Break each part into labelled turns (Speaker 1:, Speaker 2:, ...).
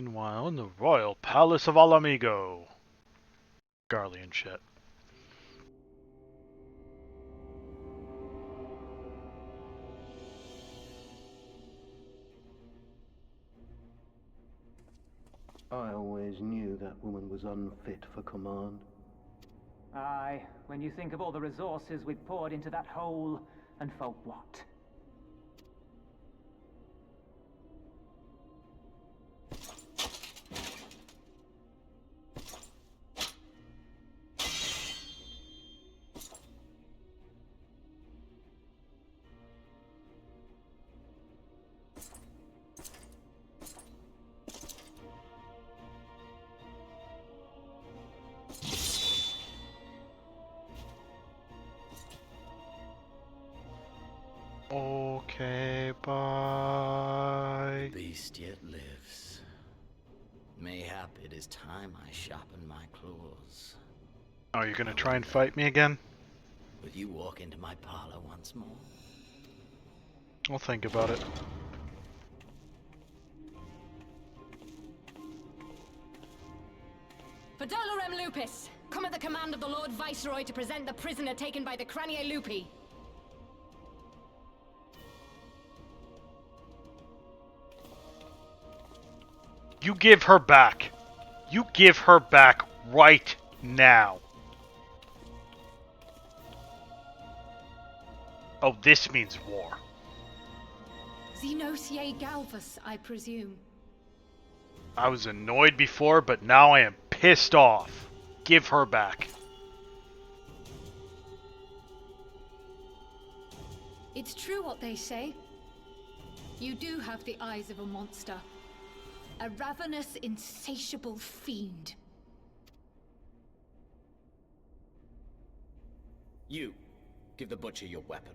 Speaker 1: Meanwhile, in the royal palace of Alamigo. Garly and shit.
Speaker 2: I always knew that woman was unfit for command.
Speaker 3: Aye, when you think of all the resources we've poured into that hole, and for what?
Speaker 1: Okay, bye.
Speaker 4: Beast yet lives. Mayhap it is time I sharpen my claws.
Speaker 1: Are you gonna try and fight me again?
Speaker 4: Will you walk into my parlor once more?
Speaker 1: I'll think about it.
Speaker 5: Fidolorem Lupus, come at the command of the Lord Viceroy to present the prisoner taken by the Cranie Lupi.
Speaker 1: You give her back. You give her back right now. Oh, this means war.
Speaker 5: Xenosier Galvus, I presume.
Speaker 1: I was annoyed before, but now I am pissed off. Give her back.
Speaker 5: It's true what they say. You do have the eyes of a monster. A ravenous, insatiable fiend.
Speaker 4: You, give the butcher your weapon.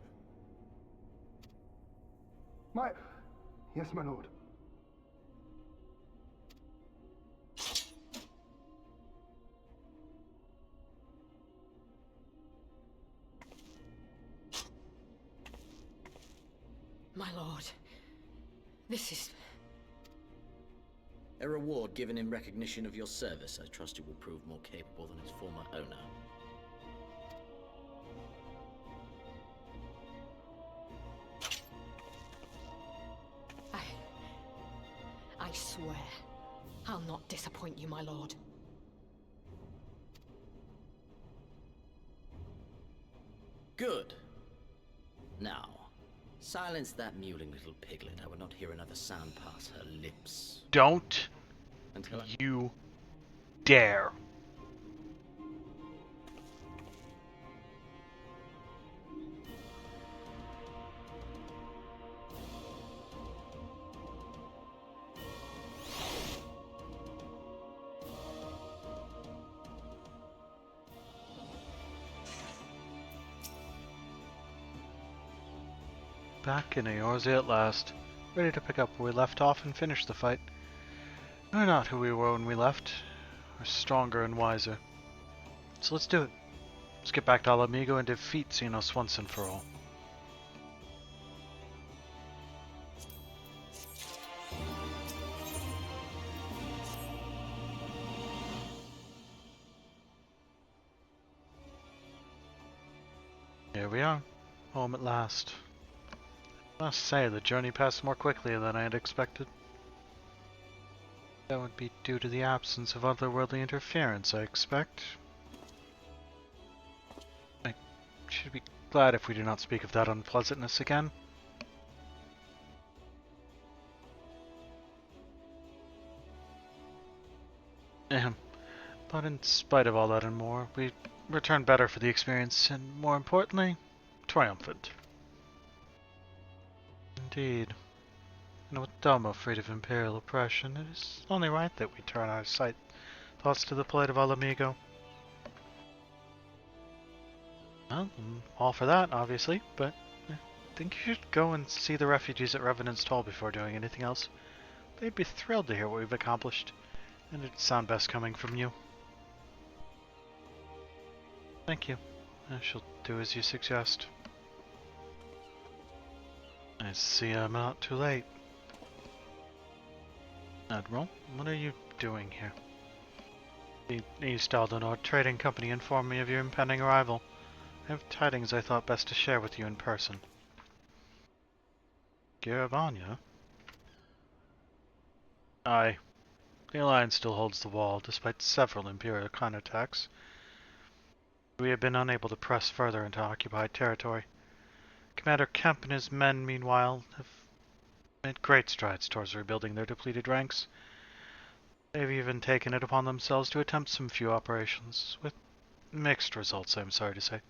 Speaker 2: Yes, my lord.
Speaker 5: My lord, this is...
Speaker 4: A reward given in recognition of your service. I trust it will prove more capable than its former owner.
Speaker 5: I swear, I'll not disappoint you, my lord.
Speaker 4: Good. Now, silence that mewling little piglet. I will not hear another sound pass her lips.
Speaker 1: Don't
Speaker 4: Until I...
Speaker 1: you dare. Back in Eorzea at last, ready to pick up where we left off and finish the fight. We're not who we were when we left. We're stronger and wiser. So let's do it. Let's get back to Alamigo and defeat Xenos once and for all. Here we are, home at last. I must say, the journey passed more quickly than I had expected. That would be due to the absence of otherworldly interference, I expect. I should be glad if we do not speak of that unpleasantness again. But in spite of all that and more, we returned better for the experience, and more importantly, triumphant. Indeed. And with Dama freed of Imperial oppression, it is only right that we turn our thoughts to the plight of Alamigo. Well, I'm all for that, obviously, but I think you should go and see the refugees at Revenant's Toll before doing anything else. They'd be thrilled to hear what we've accomplished, and it'd sound best coming from you. Thank you. I shall do as you suggest. I see I'm not too late. Admiral, what are you doing here? The East Aldenor Trading Company informed me of your impending arrival. I have tidings I thought best to share with you in person. Garavanya? Aye. The Alliance still holds the wall, despite several Imperial counterattacks. We have been unable to press further into occupied territory. Commander Kemp and his men, meanwhile, have made great strides towards rebuilding their depleted ranks. They've even taken it upon themselves to attempt some few operations, with mixed results, I'm sorry to say.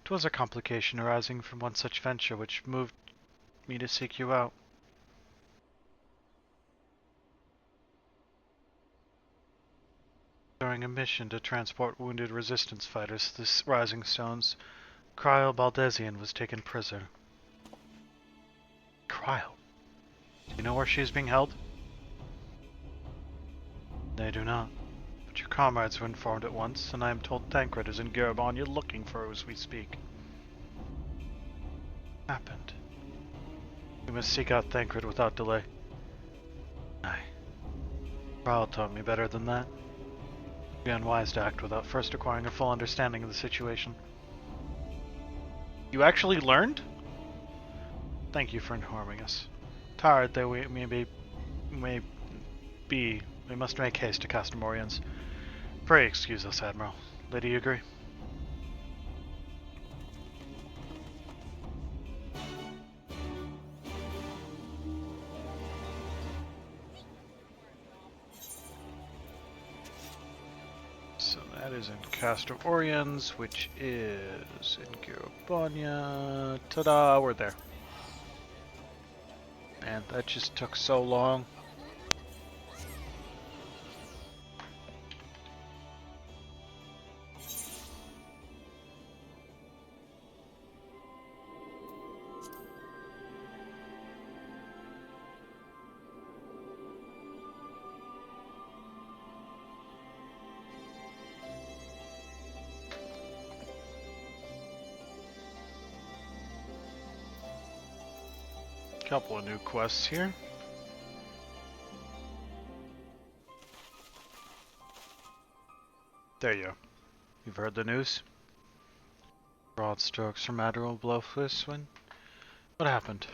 Speaker 1: 'Twas a complication arising from one such venture which moved me to seek you out. During a mission to transport wounded resistance fighters to the Rising Stones, Cryle Baldesian was taken prisoner. Cryle? Do you know where she is being held? They do not. But your comrades were informed at once, and I am told Thancred is in Garavanya looking for her as we speak. Happened. We must seek out Thancred without delay. Aye. Cryle taught me better than that. It would be unwise to act without first acquiring a full understanding of the situation. You actually learned? Thank you for informing us. Tired though we may be, we must make haste to Castamorians. Pray excuse us, Admiral. Lady, you agree? So that is in Castamorians, which is in Garavanya. Ta-da! We're there. Man, that just took so long. Couple of new quests here. There you go. You've heard the news? Broad strokes from Admiral Blofuswin. What happened?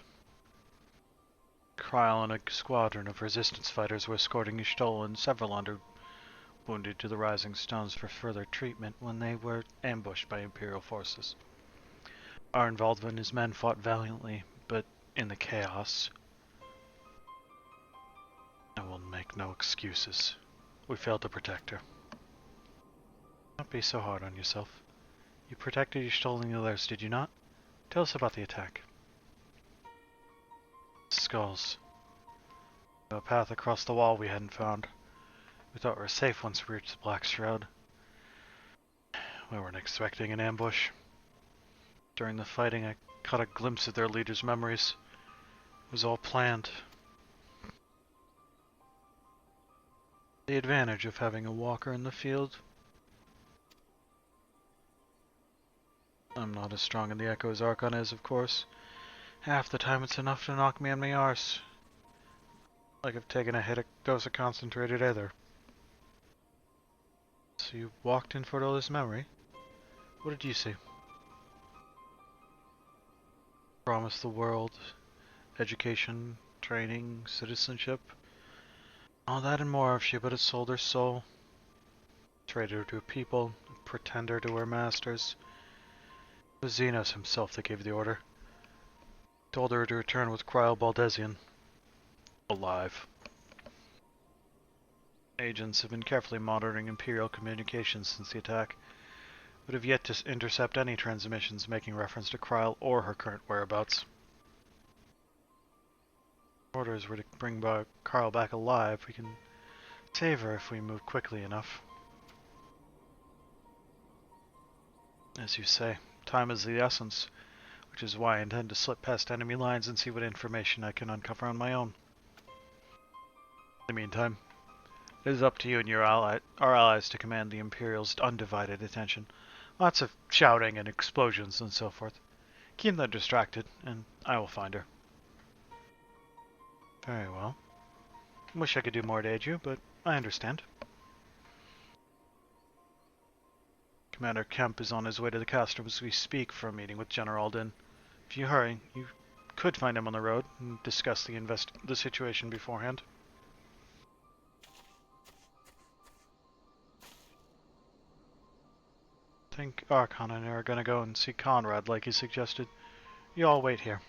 Speaker 1: Cryle and a squadron of resistance fighters were escorting Y'shtola and several wounded to the Rising Stones for further treatment when they were ambushed by Imperial forces. Arnvald and his men fought valiantly, but in the chaos, I will make no excuses. We failed to protect her. Don't be so hard on yourself. You protected Y'shtola and the others, did you not? Tell us about the attack. Skulls. A path across the wall we hadn't found. We thought we were safe once we reached the Black Shroud. We weren't expecting an ambush. During the fighting, I caught a glimpse of their leader's memories. It was all planned. The advantage of having a walker in the field. I'm not as strong in the Echo as Archon is, of course. Half the time it's enough to knock me on my arse. Like I've taken a dose of concentrated ether. So you walked in for all this memory? What did you see? Promise the world, education, training, citizenship. All that and more if she but had sold her soul. Traded her to a people, a pretender to her masters. It was Xenos himself that gave the order. Told her to return with Cryle Baldesian. Alive. Agents have been carefully monitoring Imperial communications since the attack, but have yet to intercept any transmissions making reference to Cryle or her current whereabouts. Orders were to bring Cryle back alive. We can save her if we move quickly enough. As you say, time is the essence, which is why I intend to slip past enemy lines and see what information I can uncover on my own. In the meantime, it is up to you and our allies to command the Imperial's undivided attention. Lots of shouting and explosions and so forth. Keep them distracted, and I will find her. Very well. Wish I could do more to aid you, but I understand. Commander Kemp is on his way to the Castrum as we speak for a meeting with General Alden. If you hurry, you could find him on the road and discuss the situation beforehand. I think Archon and I are gonna go and see Conrad like he suggested. You all wait here.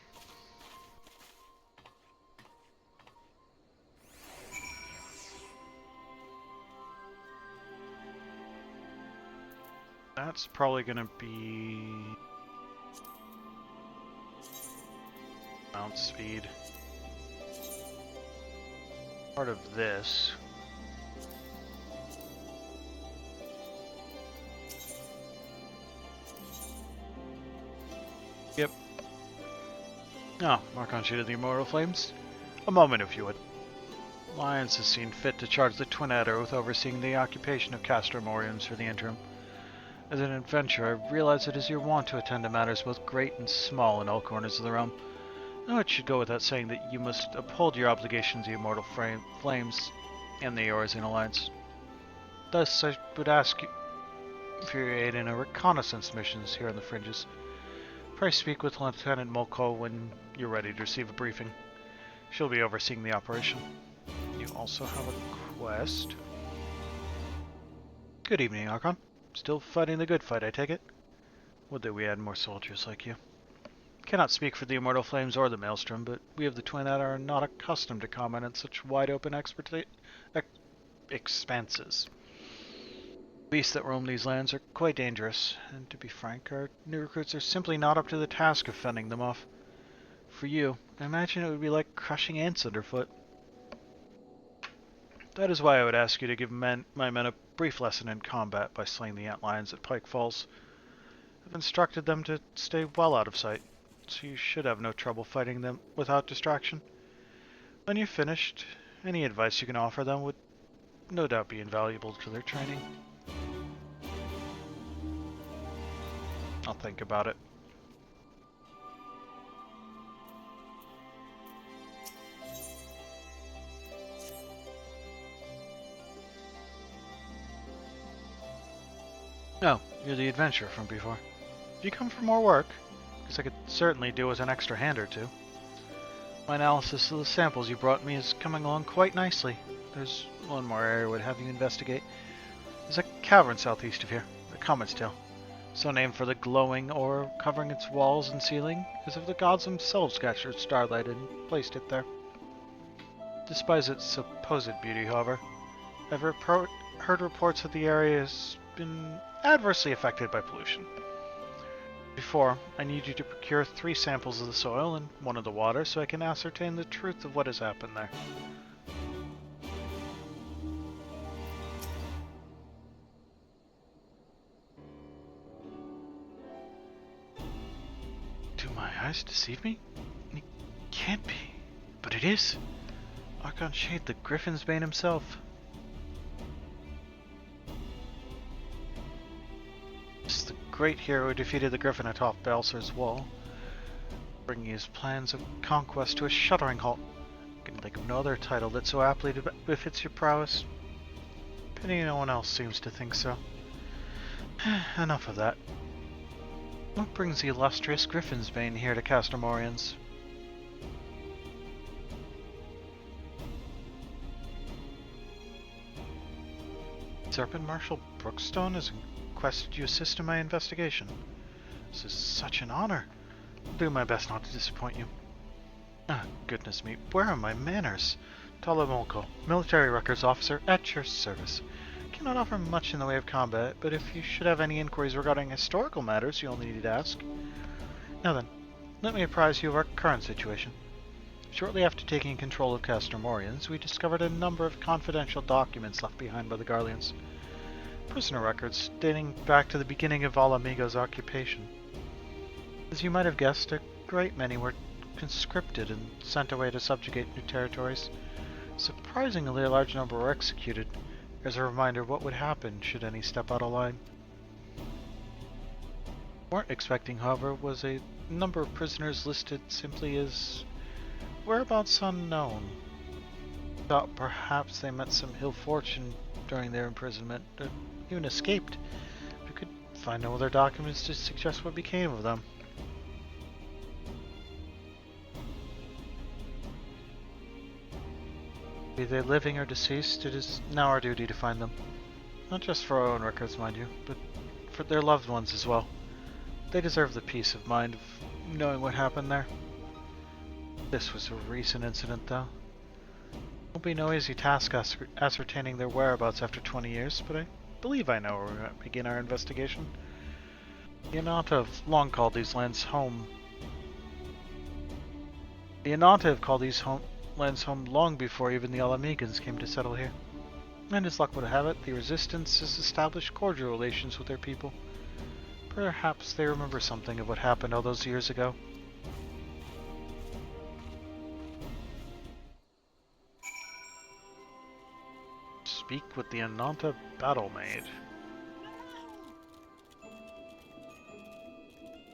Speaker 1: That's probably gonna be mount speed. Part of this. Yep. Oh, mark on sheet of the Immortal Flames. A moment, if you would. Alliance has seen fit to charge the Twin Adder with overseeing the occupation of Castrum Oriums for the interim. As an adventurer, I realize it is your wont to attend to matters both great and small in all corners of the realm. Now it should go without saying that you must uphold your obligations to the Immortal Flames and the Eorzean Alliance. Thus, I would ask you for your aid in a reconnaissance missions here on the fringes. Pray speak with Lieutenant Miqo'te when you're ready to receive a briefing. She'll be overseeing the operation. You also have a quest. Good evening, Archon. Still fighting the good fight, I take it? Would that we had more soldiers like you. Cannot speak for the Immortal Flames or the Maelstrom, but we of the Twin Adder are not accustomed to combat in such wide-open expanses. Beasts that roam these lands are quite dangerous, and to be frank, our new recruits are simply not up to the task of fending them off. For you, I imagine it would be like crushing ants underfoot. That is why I would ask you to give my men a brief lesson in combat by slaying the antlions at Pike Falls. I've instructed them to stay well out of sight, so you should have no trouble fighting them without distraction. When you've finished, any advice you can offer them would no doubt be invaluable to their training. I'll think about it. Oh, you're the adventurer from before. Have you come for more work? Because I could certainly do with an extra hand or two. My analysis of the samples you brought me is coming along quite nicely. There's one more area I would have you investigate. There's a cavern southeast of here, the Comet's Tail. So named for the glowing ore covering its walls and ceiling, as if the gods themselves captured starlight and placed it there. Despite its supposed beauty, however, I've heard reports that the area has been adversely affected by pollution. Before, I need you to procure 3 samples of the soil and 1 of the water so I can ascertain the truth of what has happened there. Do my eyes deceive me? It can't be, but it is. Archon Shade, the Griffin's Bane himself. It's the great hero who defeated the Griffin atop Balser's wall, bringing his plans of conquest to a shuddering halt. I can think of no other title that so aptly befits your prowess. Pity no one else seems to think so. Enough of that. What brings the illustrious Griffin's Bane here to Castrum Oriums? Serpent Marshal Brookstone has requested you assist in my investigation. This is such an honor. I'll do my best not to disappoint you. Ah, goodness me, where are my manners? Talamolko, military records officer at your service. Cannot offer much in the way of combat, but if you should have any inquiries regarding historical matters, you only need to ask. Now then, let me apprise you of our current situation. Shortly after taking control of Castrum Oriums, we discovered a number of confidential documents left behind by the Garleans. Prisoner records dating back to the beginning of Alamigo's occupation. As you might have guessed, a great many were conscripted and sent away to subjugate new territories. Surprisingly, a large number were executed, as a reminder of what would happen should any step out of line. Weren't expecting, however, was a number of prisoners listed simply as whereabouts unknown. Thought perhaps they met some ill fortune during their imprisonment, or even escaped. We could find no other documents to suggest what became of them. Be they living or deceased, it is now our duty to find them. Not just for our own records, mind you, but for their loved ones as well. They deserve the peace of mind of knowing what happened there. This was a recent incident, though. It won't be no easy task ascertaining their whereabouts after 20 years, but I believe I know where we might begin our investigation. The Miqo'te have long called these lands home. The Miqo'te have called these lands home long before even the Alamegans came to settle here. And as luck would have it, the Resistance has established cordial relations with their people. Perhaps they remember something of what happened all those years ago. Speak with the Miqo'te battle maid.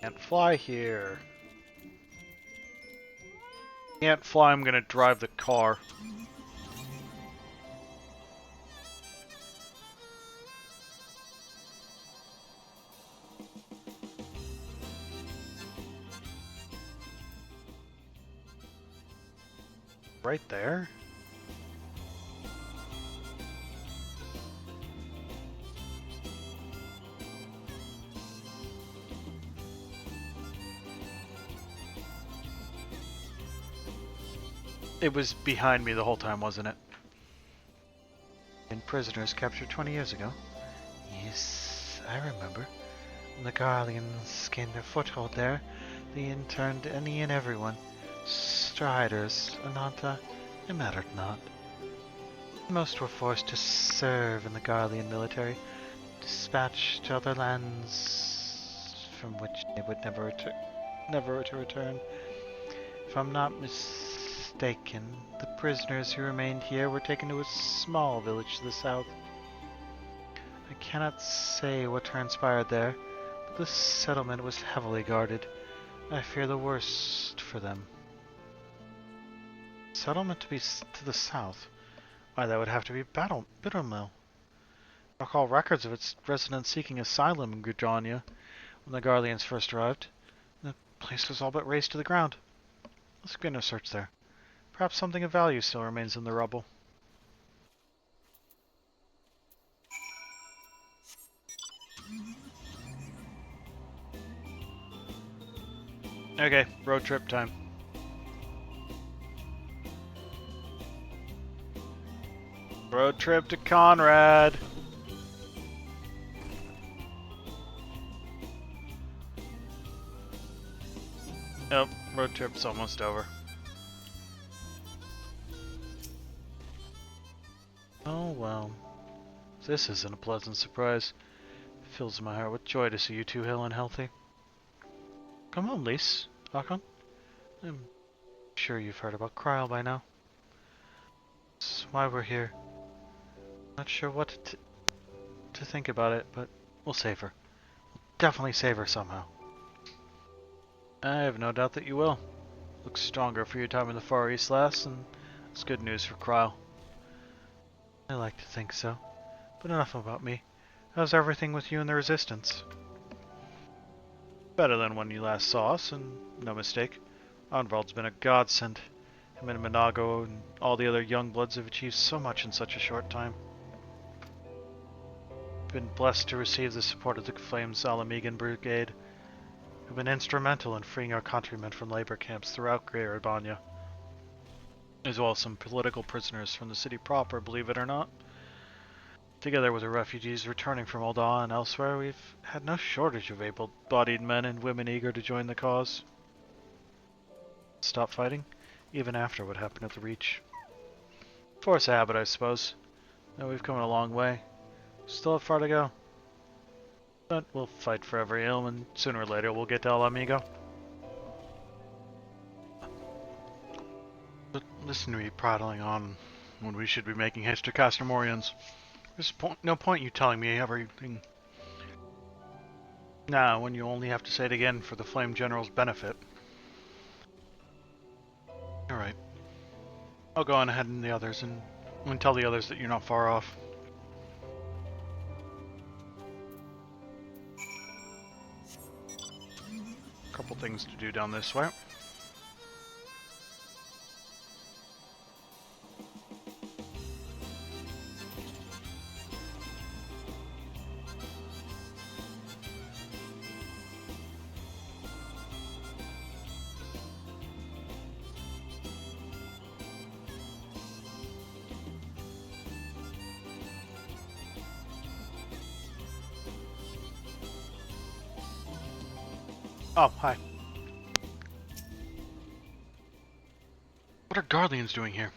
Speaker 1: Can't fly here. Can't fly, I'm gonna drive the car. Right there? It was behind me the whole time, wasn't it? And prisoners captured 20 years ago. Yes, I remember. When the Garleans gained their foothold there, they interned any and everyone. Striders, Miqo'te, it mattered not. Most were forced to serve in the Garlean military, dispatched to other lands from which they would never to return. If I'm not mistaken, the prisoners who remained here were taken to a small village to the south. I cannot say what transpired there, but the settlement was heavily guarded. I fear the worst for them. Settlement to be to the south? Why, that would have to be Bittermill. I recall records of its residents seeking asylum in Gridania when the Garleans first arrived. The place was all but razed to the ground. Let's begin a search there. Perhaps something of value still remains in the rubble. Okay, road trip time. Road trip to Conrad. Nope, road trip's almost over. Oh well. This isn't a pleasant surprise. It fills my heart with joy to see you two hale and healthy. Come home, Lise. Hakon. I'm sure you've heard about Kryl by now. That's why we're here. Not sure what to think about it, but we'll save her. We'll definitely save her somehow. I have no doubt that you will. Looks stronger for your time in the Far East, lass, and it's good news for Kryl. I like to think so. But enough about me. How's everything with you and the Resistance? Better than when you last saw us, and no mistake. Onvald's been a godsend. Him and Minago and all the other young bloods have achieved so much in such a short time. Been blessed to receive the support of the Flames Alamegan Brigade, who've been instrumental in freeing our countrymen from labor camps throughout Greater Albania, as well as some political prisoners from the city proper, believe it or not. Together with the refugees returning from Ul'dah and elsewhere, we've had no shortage of able-bodied men and women eager to join the cause. Stop fighting, even after what happened at the Reach. Force of habit, I suppose. No, we've come a long way. Still have far to go. But we'll fight for every ilm, and sooner or later we'll get to El Amigo. But listen to me prattling on when we should be making haste to Castamorians. There's no point you telling me everything now when you only have to say it again for the Flame General's benefit. Alright. I'll go on ahead and the others and tell the others that you're not far off. Couple things to do down this way. Oh, hi. What are Guardians doing here?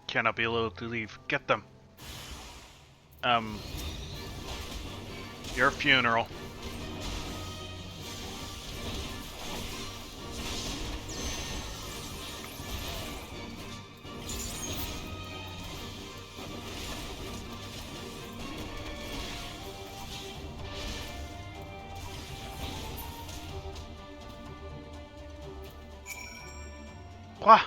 Speaker 1: Cannot be allowed to leave. Get them. Your funeral. Wah!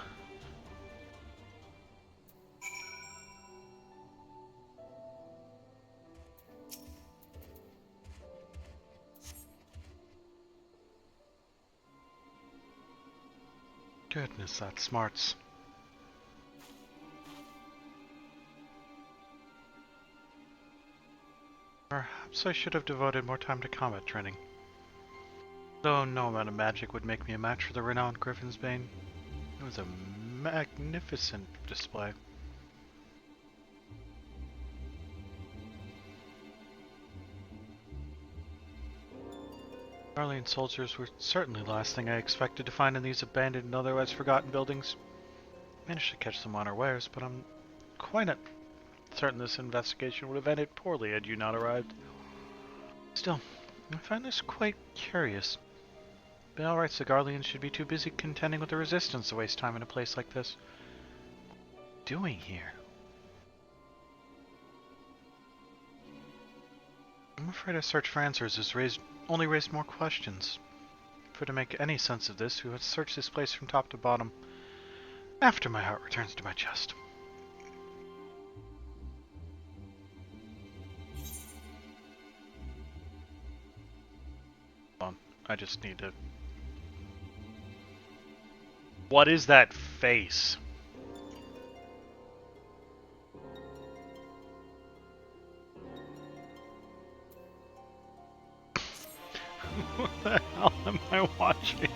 Speaker 1: Goodness, that smarts. Perhaps I should have devoted more time to combat training. Though no amount of magic would make me a match for the renowned Griffin's Bane. It was a magnificent display. Arlene soldiers were certainly the last thing I expected to find in these abandoned and otherwise forgotten buildings. Managed to catch them unawares, but I'm quite not certain this investigation would have ended poorly had you not arrived. Still, I find this quite curious. Bale writes the Guardians should be too busy contending with the Resistance to waste time in a place like this. What are you doing here? I'm afraid our search for answers has only raised more questions. For to make any sense of this, we would search this place from top to bottom, after my heart returns to my chest. Hold on, I just need to... What is that face? What the hell am I watching?